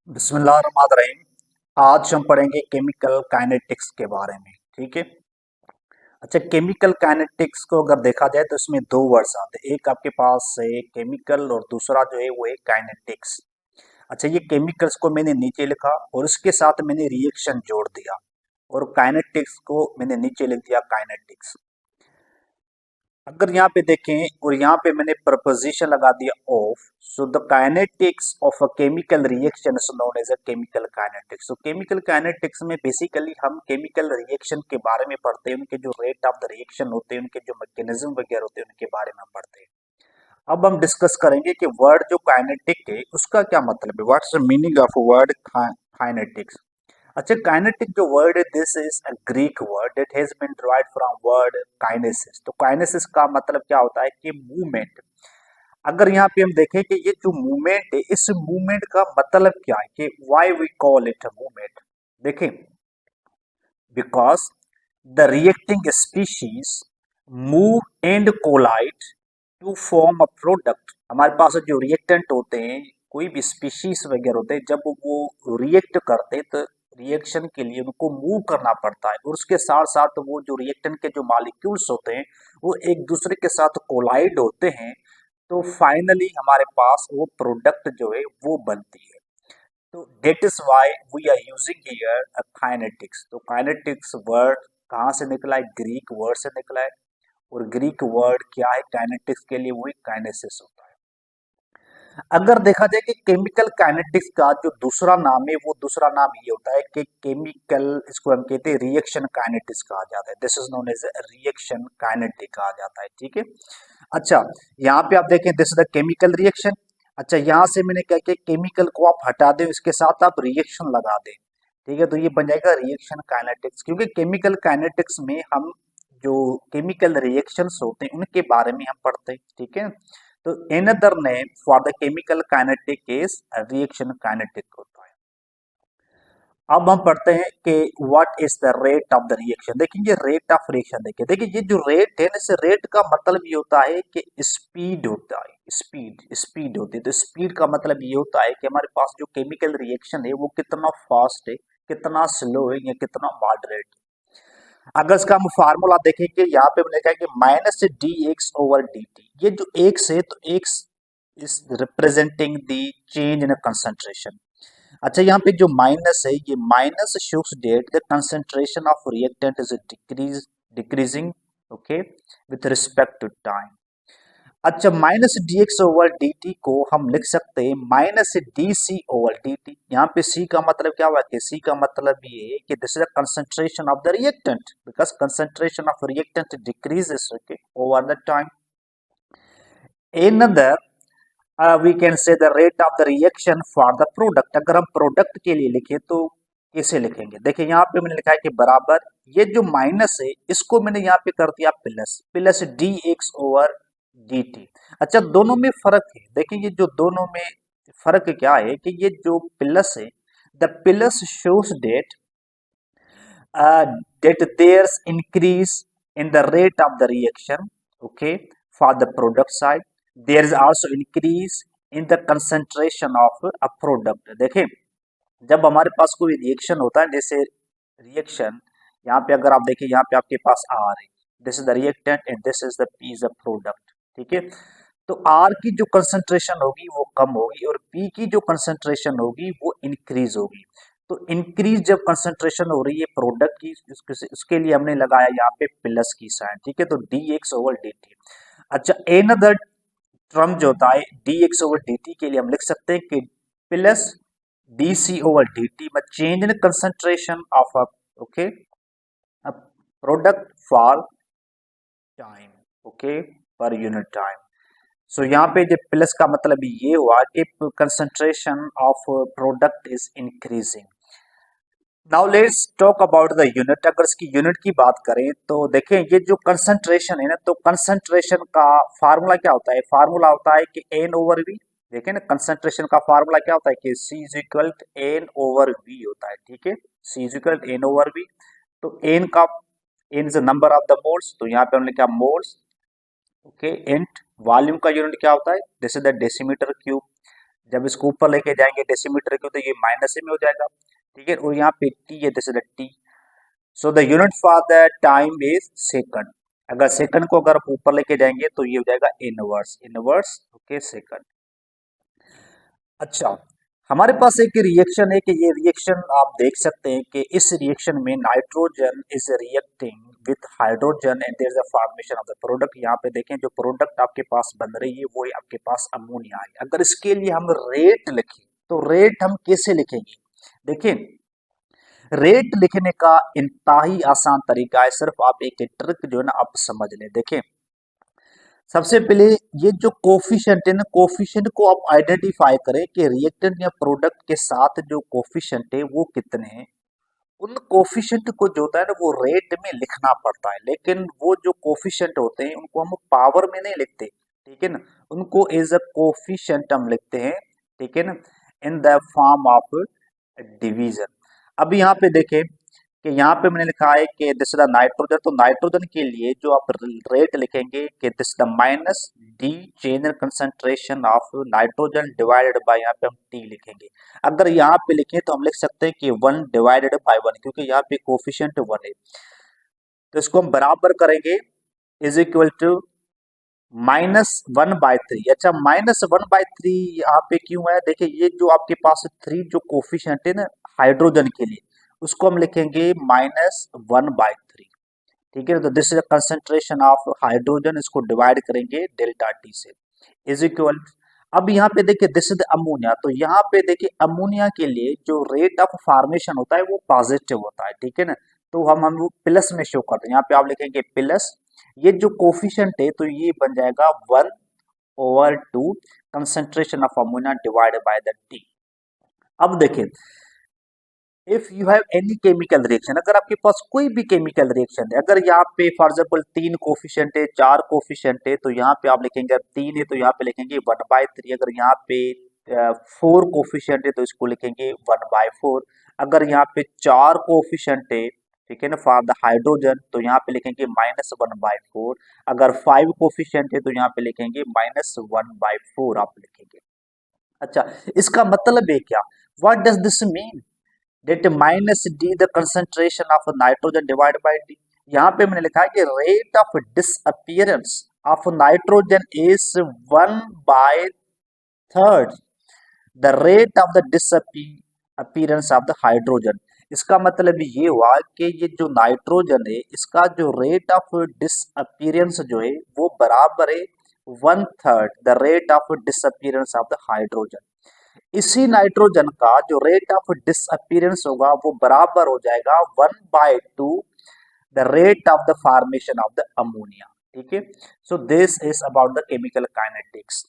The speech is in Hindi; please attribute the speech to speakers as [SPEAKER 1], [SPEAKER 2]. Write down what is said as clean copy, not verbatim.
[SPEAKER 1] बिस्मिल्लाहिर्रहमानिर्रहीम। आज हम पढ़ेंगे केमिकल काइनेटिक्स के बारे में। ठीक है। अच्छा, केमिकल काइनेटिक्स को अगर देखा जाए तो इसमें दो वर्ड्स आते हैं। एक आपके पास है केमिकल और दूसरा जो है वो है काइनेटिक्स। अच्छा, ये केमिकल्स को मैंने नीचे लिखा और उसके साथ मैंने रिएक्शन जोड़ दिया और काइनेटिक्स को मैंने नीचे लिख दिया काइनेटिक्स। अगर यहाँ पे देखें और यहाँ पे मैंने प्रपोजिशन लगा दिया of, so the kinetics of a chemical reaction is known as a chemical kinetics. तो केमिकल काइनेटिक्स में बेसिकली हम केमिकल रिएक्शन के बारे में पढ़ते हैं, उनके जो रेट ऑफ द रिएक्शन होते हैं, उनके जो मैकेनिज्म वगैरह होते हैं, उनके बारे में पढ़ते हैं। अब हम डिस्कस करेंगे कि वर्ड जो काइनेटिक है उसका क्या मतलब है, what's the meaning of word kinetics. अच्छा, काइनेटिक जो वर्ड है this is a Greek word it has been derived from word kinesis. तो काइनेसिस का मतलब क्या होता है कि मूवमेंट। अगर यहाँ पे हम देखें कि ये जो मूवमेंट है इस मूवमेंट का मतलब क्या है कि why we call it a movement. देखें, because the reacting species move and collide to form a product. हमारे पास जो रिएक्टेंट होते हैं, कोई भी स्पीशीज वगैरह होते हैं, जब वो रिएक्ट करते हैं तो रिएक्शन के लिए उनको मूव करना पड़ता है और उसके साथ साथ वो जो रिएक्टेंट के जो मॉलिक्यूल्स होते हैं वो एक दूसरे के साथ कोलाइड होते हैं। तो फाइनली हमारे पास वो प्रोडक्ट जो है वो बनती है। तो that is why we are using here a kinetics। तो kinetics वर्ड कहाँ से निकला है? ग्रीक वर्ड से निकला है। और ग्रीक वर्ड क्या है काइनेटिक्स के लिए? वही काइनेसिस होता है। अगर देखा जाए कि केमिकल काइनेटिक्स का जो दूसरा नाम है वो दूसरा नाम ये होता है कि केमिकल, इसको हम कहते हैं रिएक्शन काइनेटिक्स कहा जाता है। This is known as reaction kinetic कहा जाता है। ठीक है। अच्छा, यहाँ पे आप देखें this is the chemical reaction. अच्छा, यहाँ से मैंने क्या किया, केमिकल को आप हटा दें, इसके साथ आप रिएक्शन लगा दें। ठीक है, तो ये बन जाएगा रिएक्शन काइनेटिक्स। क्योंकि केमिकल काइनेटिक्स में हम जो केमिकल रिएक्शंस होते हैं उनके बारे में हम पढ़ते हैं। ठीक है। तो another name for the chemical kinetic is reaction kinetic होता है। अब हम पढ़ते हैं कि what is the rate of the reaction. देखिए रेट ऑफ रिएक्शन, देखिए ये जो रेट है, इस रेट का मतलब ये होता है कि स्पीड होता है। स्पीड स्पीड होती है। तो स्पीड का मतलब ये होता है कि हमारे पास जो केमिकल रिएक्शन है वो कितना फास्ट है, कितना स्लो है या कितना मॉडरेट है। अगर इसका हम फार्मूला देखें कि यहाँ पे मैंने कहा कि minus D X over D T. ये जो एक्स है तो X is representing the change in concentration. अच्छा, यहाँ पे जो माइनस है ये minus shows that the concentration of reactant is decreasing, okay, with respect to time. अच्छा, minus D X over D T को हम लिख सकते हैं minus D C over D T. यहाँ पे सी का मतलब क्या हुआ कि सी का मतलब ये है कि this is the concentration of the reactant, because concentration of reactant decreases over the time. another we can say the rate of the reaction for the product। अगर हम प्रोडक्ट के लिए लिखे तो कैसे लिखेंगे? देखिए यहाँ पे मैंने लिखा है कि बराबर, ये जो माइनस है इसको मैंने यहाँ पे कर दिया plus, plus D X over D T. अच्छा, दोनों में फर्क है। देखिए ये जो दोनों में फर्क क्या है कि ये जो प्लस है, the plus shows that that there's increase in the rate of the reaction, okay, for the product side there is also increase in the concentration of a product। देखें, जब हमारे पास कोई रिएक्शन होता है, जैसे रिएक्शन यहाँ पे अगर आप देखिए, यहाँ पे आपके पास आर है, this is the reactant and this is the P is the product. ठीक है। तो आर की जो कंसंट्रेशन होगी वो कम होगी और पी की जो कंसंट्रेशन होगी वो इंक्रीज होगी। तो इंक्रीज जब कंसंट्रेशन हो रही है प्रोडक्ट की, उसके लिए हमने लगाया यहाँ पे प्लस की साइन। ठीक है, तो D X over D T. अच्छा, एन अदर टर्म जो होता है D X over D T के लिए हम लिख सकते हैं कि plus D C over D T में change in concentration of uh, okay, product for time, okay, per unit time. So यहाँ पे जो प्लस का मतलब ये हुआ कि concentration of product is increasing. Now let's talk about the unit. अगर इसकी यूनिट की बात करें तो देखें ये जो कंसंट्रेशन है ना, तो कंसंट्रेशन का फार्मूला क्या होता है? फार्मूला होता है कि एन ओवर वी। देखें ना, कंसंट्रेशन का फार्मूला क्या होता है कि C is equal N over V होता है। ठीक है, C is equal N over V. तो एन का, N is number of the moles, तो यहाँ पे हमने क्या मोल्स, ओके। एंड वॉल्यूम का यूनिट क्या होता है? This is the decimeter cube. जब इसको ऊपर लेके जाएंगे डेसीमीटर के तो ये माइनस में हो जाएगा, ठीक है। और यहाँ पे टी है, this is the T. So the unit for the time is second. अगर सेकंड को अगर आप ऊपर लेके जाएंगे तो ये हो जाएगा इनवर्स, इनवर्स ओके सेकंड। अच्छा, हमारे पास एक रिएक्शन है कि ये रिएक्शन आप देख सकते हैं कि इस रिएक्शन में nitrogen is reacting with hydrogen and there is a formation of the product. यहाँ पे देखें जो प्रोडक्ट आपके पास बन रही है वो आपके पास अमोनिया है। अगर इसके लिए हम रेट लिखें तो रेट हम कैसे लिखेंगे? देखिए, रेट लिखने का इंतहाई आसान तरीका है, सिर्फ आप एक ट्रिक जो है ना आप समझ लें। देखें, सबसे पहले ये जो कोफिशिएंट है ना, कोफिशिएंट को आप आइडेंटिफाई करें कि रिएक्टेंट या प्रोडक्ट के साथ जो कोफिशिएंट है वो कितने हैं। उन कोफिशिएंट को जो होता है ना वो रेट में लिखना पड़ता है, लेकिन वो जो कोफिशिएंट होते हैं उनको हम पावर में नहीं लिखते, ठीक है ना। उनको एज अ कोफिशिएंट हम लिखते हैं, ठीक है ना, in the form of division. अब यहाँ पे देखें कि यहाँ पे मैंने लिखा है कि दिस द नाइट्रोजन, तो नाइट्रोजन के लिए जो आप रेट लिखेंगे कि this the minus D change in concentration of nitrogen divided by, यहाँ पे हम टी लिखेंगे। अगर यहाँ पे लिखें तो हम लिख सकते हैं कि 1 डिवाइडेड बाय 1, क्योंकि यहाँ पे कोफिशिएंट 1 है, तो इसको हम बराबर करेंगे इज इक्वल टू -1/3। अच्छा, -1/3 यहाँ पे क्यों है? देखिए, ये जो आपके पास 3 जो कोफिशिएंट है ना हाइड्रोजन के लिए, उसको हम लिखेंगे -1/3, ठीक है। तो this is concentration of hydrogen, इसको डिवाइड करेंगे डेल्टा टी से, इज इक्वल। अब यहाँ पे देखिए दिस इज अमोनिया, तो यहाँ पे देखिए अमोनिया के लिए जो रेट ऑफ फॉर्मेशन होता है वो पॉजिटिव होता है, ठीक है ना। तो हम वो प्लस में शो करते हैं, यहाँ पे आप लिखेंगे प्लस। ये जो कोफिशिएंट है तो ये बन जाएगा 1/2 concentration of ammonia divided by the T. अब देखिए, if you have any chemical reaction, अगर आपके पास कोई भी केमिकल रिएक्शन है, अगर यहाँ पे फॉर एग्जाम्पल 3 कोफिशिएंट है, 4 कोफिशिएंट है, तो यहाँ पे आप लिखेंगे, अब 3 है तो यहाँ पे लिखेंगे 1/3। अगर यहाँ पे 4 कोफिशिएंट है तो इसको लिखेंगे 1/4। अगर यहाँ पे 4 कोफिशिएंट है, ठीक है ना, फॉर द हाइड्रोजन, तो यहाँ पे लिखेंगे -1/4। अगर 5 कोफिशिएंट है तो यहाँ पे लिखेंगे -1/4 आप लिखेंगे। अच्छा, इसका मतलब है क्या? What does this mean? That minus d the concentration of nitrogen divide by d. यहाँ पे मैंने लिखा है कि rate of disappearance of nitrogen is 1/3 the rate of the disappearance of the hydrogen. इसका मतलब ये हुआ कि ये जो नाइट्रोजन है इसका जो रेट ऑफ डिसअपियरेंस जो है वो बराबर है 1/3 the rate of disappearance of the hydrogen. इसी नाइट्रोजन का जो रेट ऑफ डिसअपियरेंस होगा वो बराबर हो जाएगा 1/2 the rate of the formation of the ammonia, ठीक है। So this is about the chemical kinetics.